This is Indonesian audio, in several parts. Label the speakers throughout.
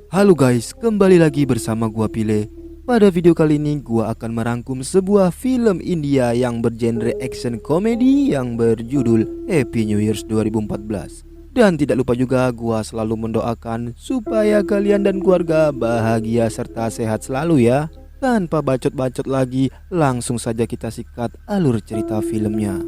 Speaker 1: Halo guys, kembali lagi bersama gua Pile. Pada video kali ini gua akan merangkum sebuah film India yang bergenre action komedi yang berjudul Happy New Year 2014. Dan tidak lupa juga gua selalu mendoakan supaya kalian dan keluarga bahagia serta sehat selalu ya. Tanpa bacot-bacot lagi, langsung saja kita sikat alur cerita filmnya.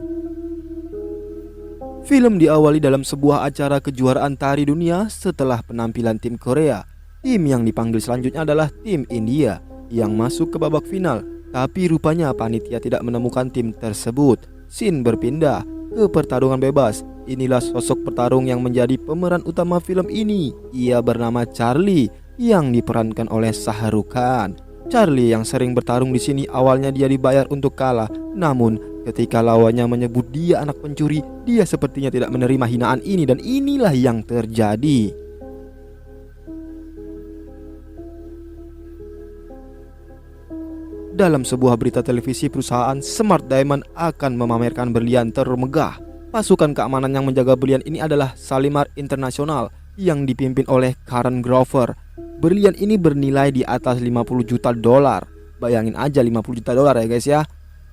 Speaker 1: Film diawali dalam sebuah acara kejuaraan tari dunia setelah penampilan tim Korea. Tim yang dipanggil selanjutnya adalah tim India yang masuk ke babak final. Tapi rupanya panitia tidak menemukan tim tersebut. Scene berpindah ke pertarungan bebas. Inilah sosok petarung yang menjadi pemeran utama film ini. Ia bernama Charlie yang diperankan oleh Shah Rukh Khan. Charlie yang sering bertarung di sini awalnya dia dibayar untuk kalah. Namun ketika lawannya menyebut dia anak pencuri, dia sepertinya tidak menerima hinaan ini dan inilah yang terjadi. Dalam sebuah berita televisi, perusahaan Smart Diamond akan memamerkan berlian termegah. Pasukan keamanan yang menjaga berlian ini adalah Shalimar International yang dipimpin oleh Karan Grover. Berlian ini bernilai di atas 50 juta dolar. Bayangin aja 50 juta dolar ya guys ya.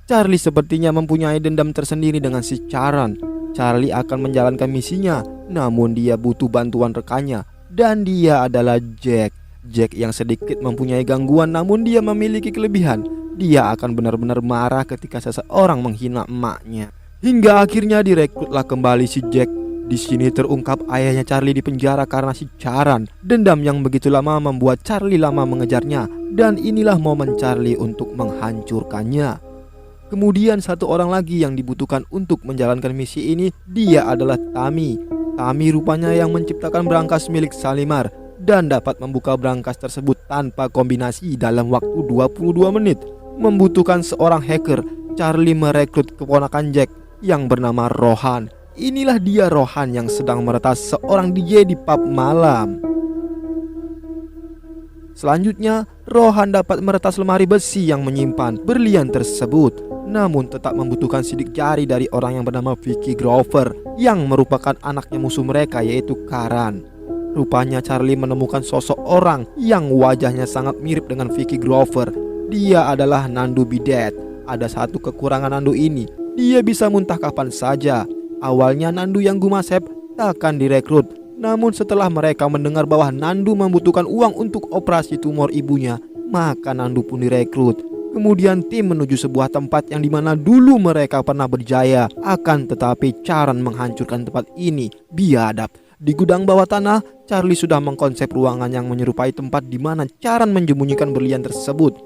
Speaker 1: Charlie sepertinya mempunyai dendam tersendiri dengan si Charan. Charlie akan menjalankan misinya, namun dia butuh bantuan rekannya, dan dia adalah Jack. Jack yang sedikit mempunyai gangguan namun dia memiliki kelebihan. Dia akan benar-benar marah ketika seseorang menghina emaknya. Hingga akhirnya direkrutlah kembali si Jack. Di sini terungkap ayahnya Charlie di penjara karena si Charan. Dendam yang begitu lama membuat Charlie lama mengejarnya, dan inilah momen Charlie untuk menghancurkannya. Kemudian satu orang lagi yang dibutuhkan untuk menjalankan misi ini, dia adalah Tami. Tami rupanya yang menciptakan brankas milik Shalimar dan dapat membuka brankas tersebut tanpa kombinasi dalam waktu 22 menit. Membutuhkan seorang hacker. Charlie merekrut keponakan Jack yang bernama Rohan. Inilah dia Rohan yang sedang meretas seorang DJ di pub malam. Selanjutnya, Rohan dapat meretas lemari besi yang menyimpan berlian tersebut, namun tetap membutuhkan sidik jari dari orang yang bernama Vicky Grover yang merupakan anaknya musuh mereka, yaitu Karan. Rupanya Charlie menemukan sosok orang yang wajahnya sangat mirip dengan Vicky Grover. Dia adalah Nandu Bidet. Ada satu kekurangan Nandu ini, dia bisa muntah kapan saja. Awalnya Nandu yang gumasep takkan direkrut, namun setelah mereka mendengar bahwa Nandu membutuhkan uang untuk operasi tumor ibunya, maka Nandu pun direkrut. Kemudian tim menuju sebuah tempat yang dimana dulu mereka pernah berjaya. Akan tetapi Charan menghancurkan tempat ini biadab. Di gudang bawah tanah, Charlie sudah mengkonsep ruangan yang menyerupai tempat di mana Charan menyembunyikan berlian tersebut.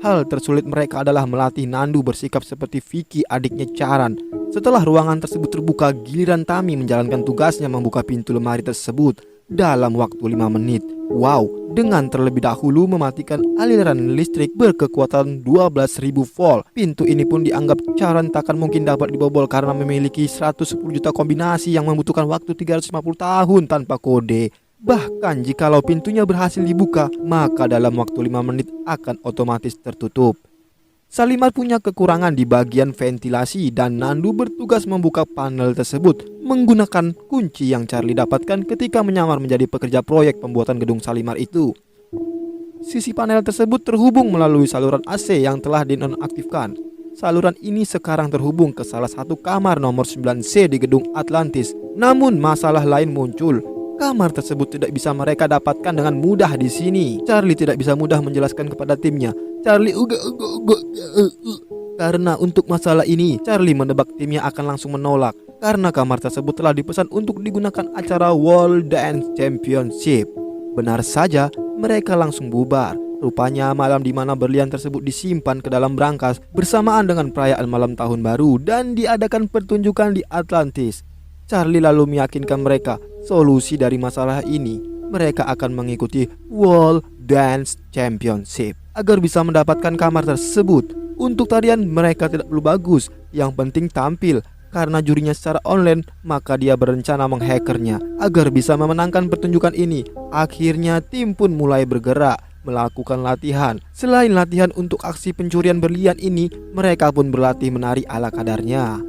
Speaker 1: Hal tersulit mereka adalah melatih Nandu bersikap seperti Vicky, adiknya Charan. Setelah ruangan tersebut terbuka, giliran Tami menjalankan tugasnya membuka pintu lemari tersebut dalam waktu 5 menit. Wow, dengan terlebih dahulu mematikan aliran listrik berkekuatan 12.000 volt. Pintu ini pun dianggap Charan takkan mungkin dapat dibobol karena memiliki 110 juta kombinasi yang membutuhkan waktu 350 tahun tanpa kode. Bahkan jikalau pintunya berhasil dibuka, maka dalam waktu 5 menit akan otomatis tertutup. Shalimar punya kekurangan di bagian ventilasi dan Nandu bertugas membuka panel tersebut menggunakan kunci yang Charlie dapatkan ketika menyamar menjadi pekerja proyek pembuatan gedung Shalimar itu. Sisi panel tersebut terhubung melalui saluran AC yang telah dinonaktifkan. Saluran ini sekarang terhubung ke salah satu kamar nomor 9C di gedung Atlantis. Namun masalah lain muncul. Kamar tersebut tidak bisa mereka dapatkan dengan mudah di sini. Charlie tidak bisa mudah menjelaskan kepada timnya. Charlie karena untuk masalah ini, Charlie menebak timnya akan langsung menolak karena kamar tersebut telah dipesan untuk digunakan acara World Dance Championship. Benar saja, mereka langsung bubar. Rupanya malam di mana berlian tersebut disimpan ke dalam brankas bersamaan dengan perayaan malam tahun baru dan diadakan pertunjukan di Atlantis. Charlie lalu meyakinkan mereka solusi dari masalah ini. Mereka akan mengikuti World Dance Championship agar bisa mendapatkan kamar tersebut. Untuk tarian mereka tidak perlu bagus, yang penting tampil. Karena jurinya secara online, maka dia berencana menghackernya agar bisa memenangkan pertunjukan ini. Akhirnya tim pun mulai bergerak melakukan latihan. Selain latihan untuk aksi pencurian berlian ini, mereka pun berlatih menari ala kadarnya.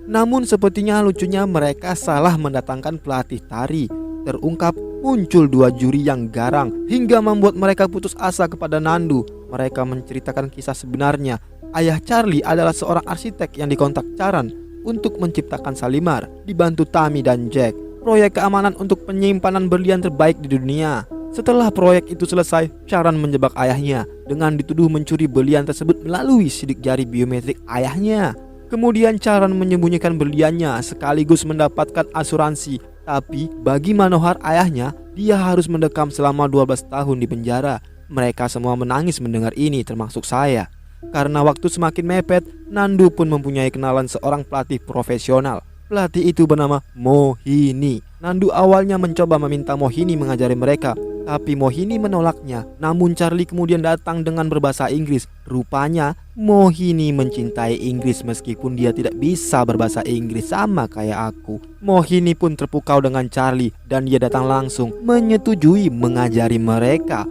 Speaker 1: Namun sepertinya lucunya mereka salah mendatangkan pelatih tari. terungkap, muncul dua juri yang garang hingga membuat mereka putus asa kepada Nandu. Mereka menceritakan kisah sebenarnya. Ayah Charlie adalah seorang arsitek yang dikontak Charan untuk menciptakan Shalimar, dibantu Tammy dan Jack, proyek keamanan untuk penyimpanan berlian terbaik di dunia. Setelah proyek itu selesai, Charan menjebak ayahnya dengan dituduh mencuri berlian tersebut melalui sidik jari biometrik ayahnya. Kemudian Charan menyembunyikan berliannya sekaligus mendapatkan asuransi. Tapi bagi Manohar ayahnya, dia harus mendekam selama 12 tahun di penjara. Mereka semua menangis mendengar ini, termasuk saya. Karena waktu semakin mepet, Nandu pun mempunyai kenalan seorang pelatih profesional. Pelatih itu bernama Mohini. Nandu awalnya mencoba meminta Mohini mengajari mereka, tapi Mohini menolaknya. Namun Charlie kemudian datang dengan berbahasa Inggris. Rupanya Mohini mencintai Inggris meskipun dia tidak bisa berbahasa Inggris sama kayak aku. Mohini pun terpukau dengan Charlie dan dia datang langsung menyetujui mengajari mereka.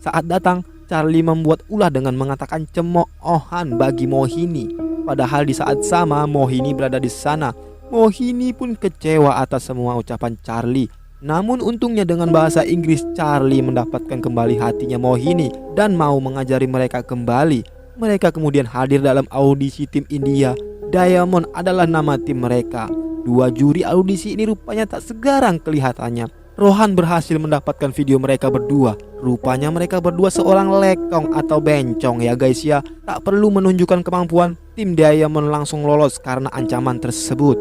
Speaker 1: Saat datang, Charlie membuat ulah dengan mengatakan cemoohan bagi Mohini. Padahal di saat sama Mohini berada di sana. Mohini pun kecewa atas semua ucapan Charlie. Namun untungnya dengan bahasa Inggris Charlie mendapatkan kembali hatinya Mohini dan mau mengajari mereka kembali. Mereka kemudian hadir dalam audisi tim India. Diamond adalah nama tim mereka. Dua juri audisi ini rupanya tak segarang kelihatannya. Rohan berhasil mendapatkan video mereka berdua. Rupanya mereka berdua seorang lekong atau bencong ya guys ya. Tak perlu menunjukkan kemampuan, tim Diamond langsung lolos karena ancaman tersebut.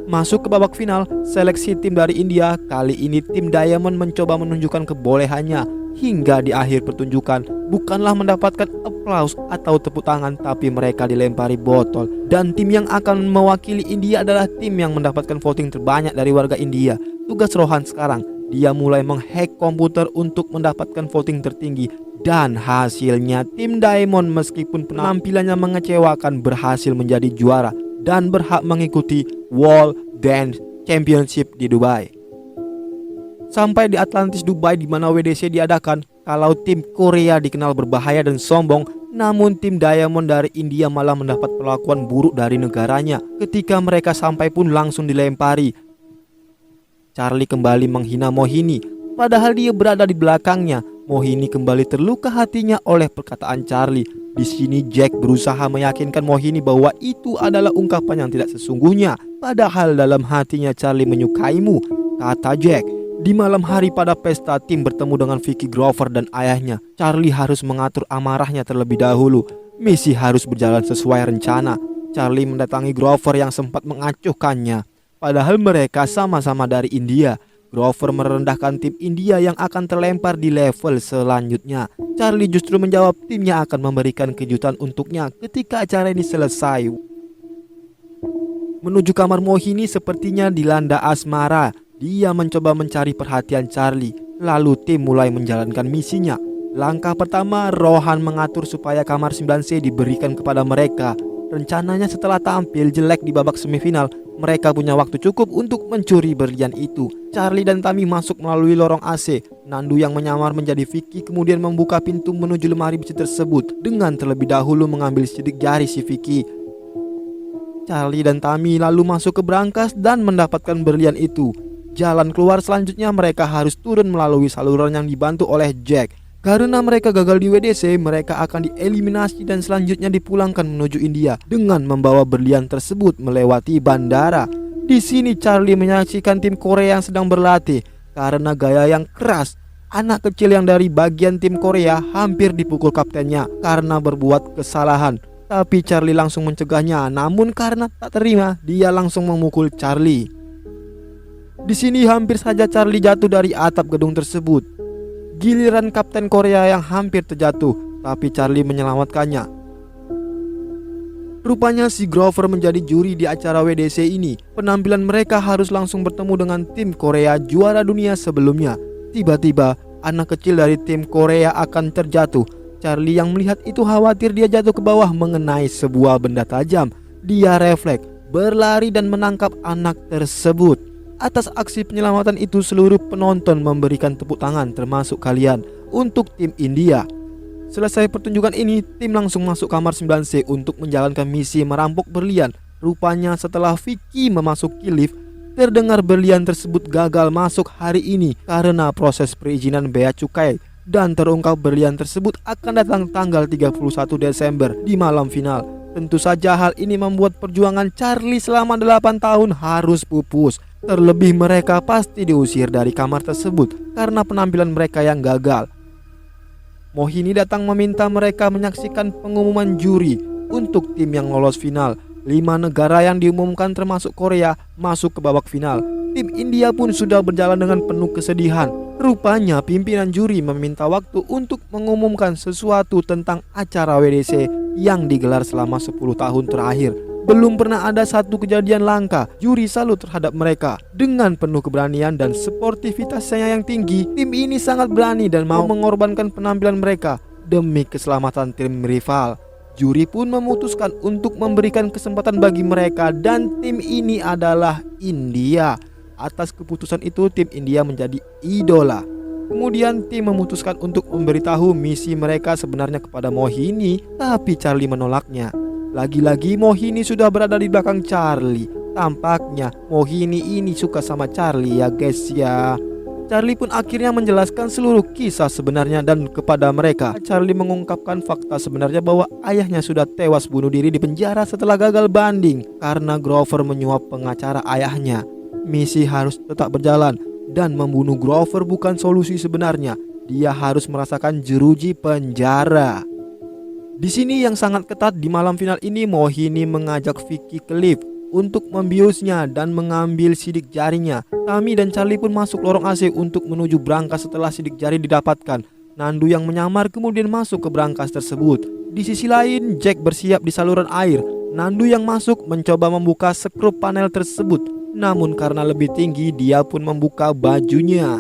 Speaker 1: Masuk ke babak final, seleksi tim dari India. Kali ini tim Diamond mencoba menunjukkan kebolehannya. Hingga di akhir pertunjukan, bukanlah mendapatkan aplaus atau tepuk tangan, tapi mereka dilempari botol. Dan tim yang akan mewakili India adalah tim yang mendapatkan voting terbanyak dari warga India. Tugas Rohan sekarang, dia mulai menghack komputer untuk mendapatkan voting tertinggi. Dan hasilnya tim Diamond meskipun penampilannya mengecewakan berhasil menjadi juara dan berhak mengikuti World Dance Championship di Dubai. Sampai di Atlantis Dubai di mana WDC diadakan, kalau tim Korea dikenal berbahaya dan sombong, namun tim Diamond dari India malah mendapat perlakuan buruk dari negaranya. Ketika mereka sampai pun langsung dilempari. Charlie kembali menghina Mohini, padahal dia berada di belakangnya. Mohini kembali terluka hatinya oleh perkataan Charlie. Di sini Jack berusaha meyakinkan Mohini bahwa itu adalah ungkapan yang tidak sesungguhnya. Padahal dalam hatinya Charlie menyukaimu, kata Jack. Di malam hari pada pesta, tim bertemu dengan Vicky Grover dan ayahnya. Charlie harus mengatur amarahnya terlebih dahulu. Misi harus berjalan sesuai rencana. Charlie mendatangi Grover yang sempat mengacuhkannya. Padahal mereka sama-sama dari India. Grover merendahkan tim India yang akan terlempar di level selanjutnya. Charlie justru menjawab timnya akan memberikan kejutan untuknya ketika acara ini selesai. Menuju kamar Mohini sepertinya dilanda asmara. Dia mencoba mencari perhatian Charlie. Lalu tim mulai menjalankan misinya. Langkah pertama, Rohan mengatur supaya kamar 9C diberikan kepada mereka. Rencananya setelah tampil jelek di babak semifinal, mereka punya waktu cukup untuk mencuri berlian itu. Charlie dan Tammy masuk melalui lorong AC. Nandu yang menyamar menjadi Vicky kemudian membuka pintu menuju lemari besi tersebut dengan terlebih dahulu mengambil sidik jari si Vicky. Charlie dan Tammy lalu masuk ke brankas dan mendapatkan berlian itu. Jalan keluar selanjutnya mereka harus turun melalui saluran yang dibantu oleh Jack. Karena mereka gagal di WDC, mereka akan dieliminasi dan selanjutnya dipulangkan menuju India dengan membawa berlian tersebut melewati bandara. Di sini Charlie menyaksikan tim Korea yang sedang berlatih. Karena gaya yang keras, anak kecil yang dari bagian tim Korea hampir dipukul kaptennya karena berbuat kesalahan. Tapi Charlie langsung mencegahnya, namun karena tak terima, dia langsung memukul Charlie. Di sini hampir saja Charlie jatuh dari atap gedung tersebut. Giliran kapten Korea yang hampir terjatuh, tapi Charlie menyelamatkannya. Rupanya si Grover menjadi juri di acara WDC ini. Penampilan mereka harus langsung bertemu dengan tim Korea juara dunia sebelumnya. Tiba-tiba anak kecil dari tim Korea akan terjatuh. Charlie yang melihat itu khawatir dia jatuh ke bawah mengenai sebuah benda tajam. Dia refleks, berlari dan menangkap anak tersebut. Atas aksi penyelamatan itu seluruh penonton memberikan tepuk tangan termasuk kalian untuk tim India. Selesai pertunjukan ini, tim langsung masuk kamar 9C untuk menjalankan misi merampok berlian. Rupanya setelah Vicky memasuki lift, Terdengar berlian tersebut gagal masuk hari ini karena proses perizinan bea cukai, dan terungkap berlian tersebut akan datang tanggal 31 Desember di malam final. Tentu saja hal ini membuat perjuangan Charlie selama 8 tahun harus pupus. Terlebih mereka pasti diusir dari kamar tersebut karena penampilan mereka yang gagal. Mohini datang meminta mereka menyaksikan pengumuman juri untuk tim yang lolos final. 5 negara yang diumumkan termasuk Korea masuk ke babak final. Tim India pun sudah berjalan dengan penuh kesedihan. Rupanya pimpinan juri meminta waktu untuk mengumumkan sesuatu tentang acara WDC yang digelar selama 10 tahun terakhir. Belum pernah ada satu kejadian langka. Juri salut terhadap mereka. Dengan penuh keberanian dan sportivitasnya yang tinggi, tim ini sangat berani dan mau mengorbankan penampilan mereka demi keselamatan tim rival. Juri pun memutuskan untuk memberikan kesempatan bagi mereka, dan tim ini adalah India. Atas keputusan itu, tim India menjadi idola. Kemudian tim memutuskan untuk memberitahu misi mereka sebenarnya kepada Mohini, tapi Charlie menolaknya. Lagi-lagi Mohini sudah berada di belakang Charlie. Tampaknya Mohini ini suka sama Charlie ya guys ya. Charlie pun akhirnya menjelaskan seluruh kisah sebenarnya, dan kepada mereka Charlie mengungkapkan fakta sebenarnya bahwa ayahnya sudah tewas bunuh diri di penjara setelah gagal banding karena Grover menyuap pengacara ayahnya. Misi harus tetap berjalan, dan membunuh Grover bukan solusi sebenarnya. Dia harus merasakan jeruji penjara. Di sini yang sangat ketat di malam final ini, Mohini mengajak Vicky ke lift untuk membiusnya dan mengambil sidik jarinya. Tami dan Charlie pun masuk lorong AC untuk menuju brankas setelah sidik jari didapatkan. Nandu yang menyamar kemudian masuk ke brankas tersebut. Di sisi lain, Jack bersiap di saluran air. Nandu yang masuk mencoba membuka skrup panel tersebut, namun karena lebih tinggi dia pun membuka bajunya.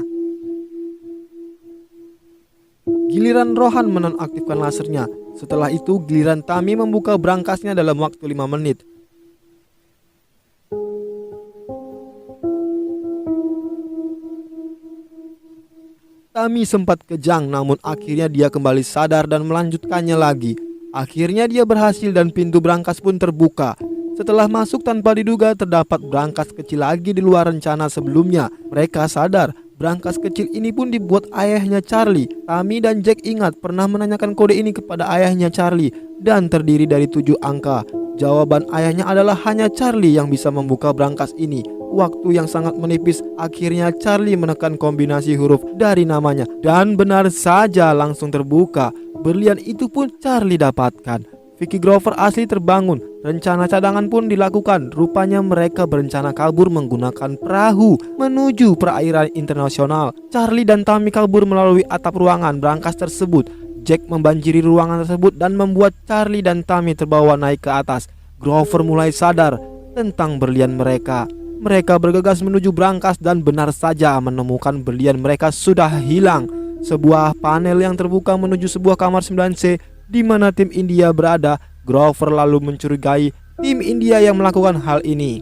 Speaker 1: Giliran Rohan menonaktifkan lasernya. Setelah itu giliran Tami membuka brankasnya dalam waktu 5 menit. Tami sempat kejang, namun akhirnya dia kembali sadar dan melanjutkannya lagi. Akhirnya dia berhasil dan pintu brankas pun terbuka. Setelah masuk tanpa diduga, terdapat brankas kecil lagi di luar rencana sebelumnya. Mereka sadar brankas kecil ini pun dibuat ayahnya Charlie. Tami dan Jack ingat pernah menanyakan kode ini kepada ayahnya Charlie, dan terdiri dari 7 angka. Jawaban ayahnya adalah hanya Charlie yang bisa membuka brankas ini. Waktu yang sangat menipis, akhirnya Charlie menekan kombinasi huruf dari namanya, dan benar saja langsung terbuka. Berlian itu pun Charlie dapatkan. Vicky Grover asli terbangun. Rencana cadangan pun dilakukan. Rupanya mereka berencana kabur menggunakan perahu menuju perairan internasional. Charlie dan Tami kabur melalui atap ruangan brankas tersebut. Jack membanjiri ruangan tersebut dan membuat Charlie dan Tami terbawa naik ke atas. Grover mulai sadar tentang berlian mereka. Mereka bergegas menuju brankas dan benar saja menemukan berlian mereka sudah hilang. Sebuah panel yang terbuka menuju sebuah kamar 9C di mana tim India berada. Grover lalu mencurigai tim India yang melakukan hal ini.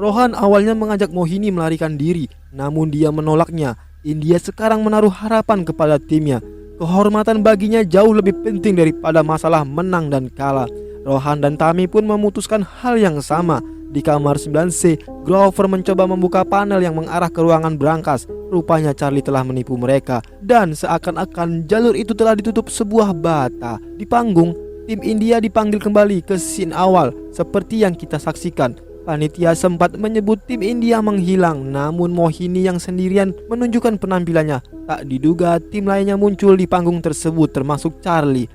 Speaker 1: Rohan awalnya mengajak Mohini melarikan diri, namun dia menolaknya. India sekarang menaruh harapan kepada timnya. Kehormatan baginya jauh lebih penting daripada masalah menang dan kalah. Rohan dan Tami pun memutuskan hal yang sama. Di kamar 9C, Grover mencoba membuka panel yang mengarah ke ruangan brankas. Rupanya Charlie telah menipu mereka, dan seakan-akan jalur itu telah ditutup sebuah bata. Di panggung, tim India dipanggil kembali ke scene awal. Seperti yang kita saksikan, panitia sempat menyebut tim India menghilang, namun Mohini yang sendirian menunjukkan penampilannya. Tak diduga tim lainnya muncul di panggung tersebut, termasuk Charlie.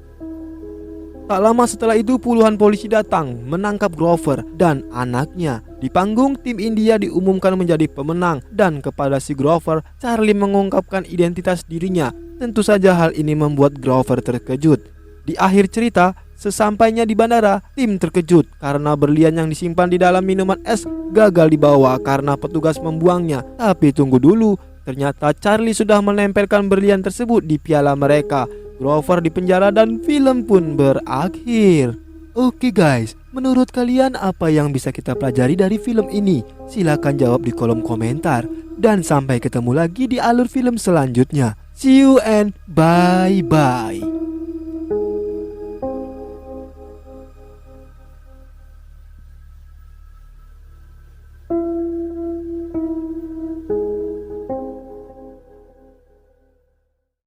Speaker 1: Tak lama setelah itu puluhan polisi datang menangkap Grover dan anaknya. Di panggung, tim India diumumkan menjadi pemenang, dan kepada si Grover, Charlie mengungkapkan identitas dirinya. Tentu saja hal ini membuat Grover terkejut. Di akhir cerita, sesampainya di bandara, tim terkejut karena berlian yang disimpan di dalam minuman es gagal dibawa karena petugas membuangnya. Tapi tunggu dulu, ternyata Charlie sudah menempelkan berlian tersebut di piala mereka. Grover dipenjara dan film pun berakhir. Oke guys, menurut kalian apa yang bisa kita pelajari dari film ini? Silahkan jawab di kolom komentar. Dan sampai ketemu lagi di alur film selanjutnya. See you and bye-bye.